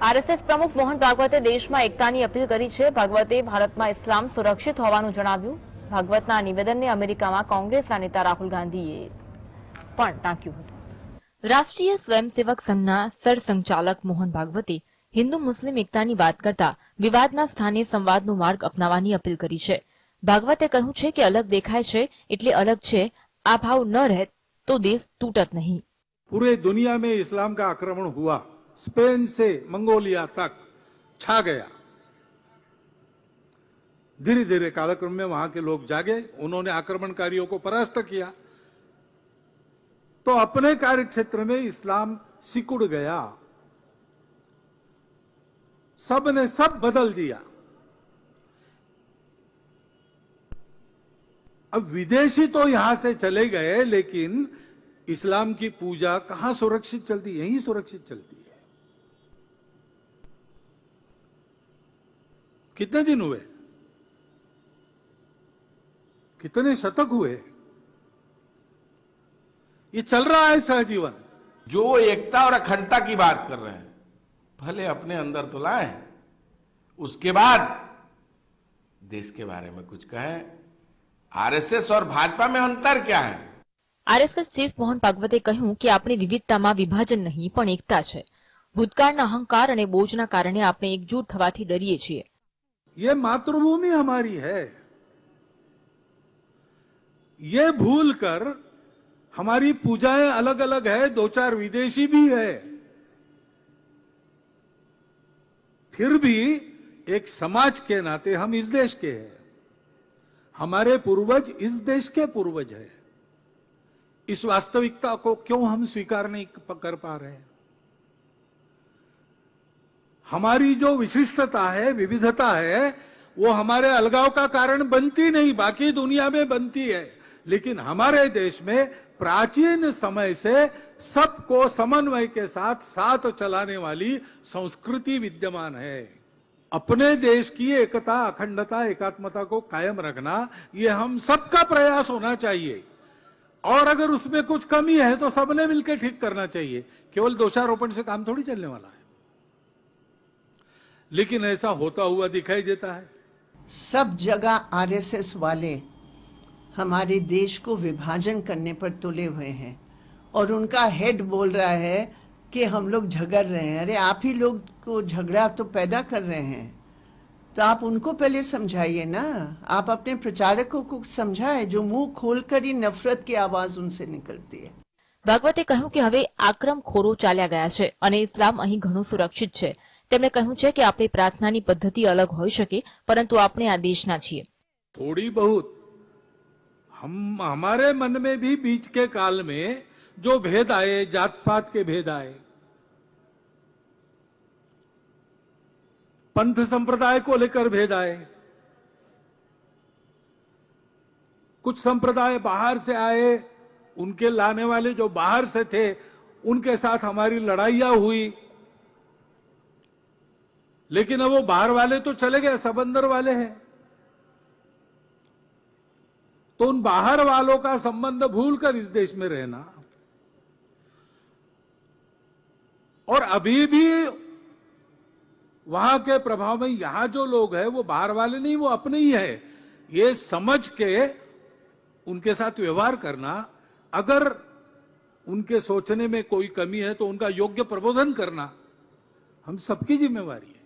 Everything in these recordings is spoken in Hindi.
આરએસએસ પ્રમુખ મોહન ભાગવતે દેશમાં એકતાની અપીલ કરી છે। ભાગવતે ભારતમાં ઇસ્લામ સુરક્ષિત હોવાનું જણાવ્યું। ભાગવતના નિવેદનને અમેરિકામાં કોંગ્રેસના નેતા રાહુલ ગાંધીએ પણ ટાંક્યું હતું। રાષ્ટ્રીય સ્વયંસેવક સંઘના સરસંઘચાલક મોહન ભાગવતે હિન્દુ મુસ્લિમ એકતાની વાત કરતા વિવાદના સ્થાને સંવાદનો માર્ગ અપનાવવાની અપીલ કરી છે। ભાગવતે કહ્યું છે કે અલગ દેખાય છે એટલે અલગ છે, આ ભાવ ન રહે તો દેશ તૂટત नहीं। पूरे दुनिया में इस्लाम का आक्रमण हुआ, स्पेन से मंगोलिया तक छा गया। धीरे धीरे कालक्रम में वहां के लोग जागे, उन्होंने आक्रमणकारियों को परास्त किया, तो अपने कार्यक्षेत्र में इस्लाम सिकुड़ गया। सब ने सब बदल दिया। अब विदेशी तो यहां से चले गए, लेकिन इस्लाम की पूजा कहां सुरक्षित चलती? यहीं सुरक्षित चलती है। कितने दिन हुए, कितने शतक हुए, ये चल रहा है सहजीवन। जो एकता और अखंडता की बात कर रहे हैं, भले अपने अंदर तो लाएं, उसके बाद देश के बारे में कुछ कहें। आरएसएस और भाजपा में अंतर क्या है? आरएसएस चीफ मोहन भागवते કહ્યું કે આપણી વિવિધતામાં વિભાજન નહીં પણ એકતા છે। ભૂતકાળના અહંકાર અને બોજના કારણે આપણે એકજૂટ થવાથી ડરીએ છીએ। ये मातृभूमि हमारी है, ये भूल कर हमारी पूजाएं अलग अलग है, दो चार विदेशी भी है, फिर भी एक समाज के नाते हम इस देश के हैं। हमारे पूर्वज इस देश के पूर्वज हैं। इस वास्तविकता को क्यों हम स्वीकार नहीं कर पा रहे हैं? हमारी जो विशिष्टता है, विविधता है, वो हमारे अलगाव का कारण बनती नहीं, बाकी दुनिया में बनती है, लेकिन हमारे देश में प्राचीन समय से सबको समन्वय के साथ चलाने वाली संस्कृति विद्यमान है। अपने देश की एकता, अखंडता, एकात्मता को कायम रखना ये हम सबका प्रयास होना चाहिए, और अगर उसमें कुछ कमी है तो सबने मिलकर ठीक करना चाहिए। केवल दोषारोपण से काम थोड़ी चलने वाला है, लेकिन ऐसा होता हुआ दिखाई देता है। सब जगह आरएसएस वाले हमारे देश को विभाजन करने पर तुले हुए हैं, और उनका हेड बोल रहा है कि हम लोग झगड़ रहे हैं। अरे आप ही लोग को झगड़ा तो पैदा कर रहे हैं, तो आप उनको पहले समझाइए ना। आप अपने प्रचारकों को समझाए जो मुंह खोलकर ही नफरत की आवाज उनसे निकलती है। ભાગવતે કહ્યું કે હવે આક્રમખોરો ચાલ્યા ગયા છે અને ઇસ્લામ અહીં ઘણું સુરક્ષિત છે। તેમણે કહ્યું છે કે આપણી પ્રાર્થનાની પદ્ધતિ અલગ હોઈ શકે, પરંતુ આપણે આ દેશના છીએ। थोड़ी बहुत हम हमारे मन में भी बीच के काल में जो भेद आए, जात पात के भेद आए, पंथ संप्रदाय को लेकर भेद आए, कुछ संप्रदाय बाहर से आए, उनके लाने वाले जो बाहर से थे उनके साथ हमारी लड़ाइयां हुई, लेकिन अब वो बाहर वाले तो चले गए, सब अंदर वाले हैं। तो उन बाहर वालों का संबंध भूलकर इस देश में रहना, और अभी भी वहां के प्रभाव में यहां जो लोग हैं वो बाहर वाले नहीं, वो अपने ही है, ये समझ के उनके साथ व्यवहार करना। अगर उनके सोचने में कोई कमी है तो उनका योग्य प्रबोधन करना हम सबकी जिम्मेवारी है।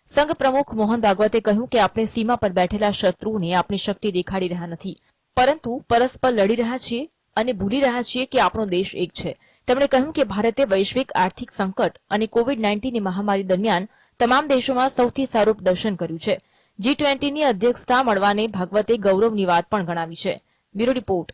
સંઘ પ્રમુખ મોહન ભાગવતે કહ્યું કે આપણે સીમા પર બેઠેલા શત્રુઓને આપણી શક્તિ દેખાડી રહ્યા નથી, પરંતુ પરસ્પર લડી રહ્યા છીએ અને ભૂલી રહ્યા છીએ કે આપણો દેશ એક છે। તેમણે કહ્યું કે ભારતે વૈશ્વિક આર્થિક સંકટ અને કોવિડ-19ની મહામારી દરમિયાન તમામ દેશોમાં સૌથી સારું પ્રદર્શન કર્યું છે। G20ની અધ્યક્ષતા મળવાને ભાગવતે ગૌરવની વાત પણ ગણાવી છે। Bureau report.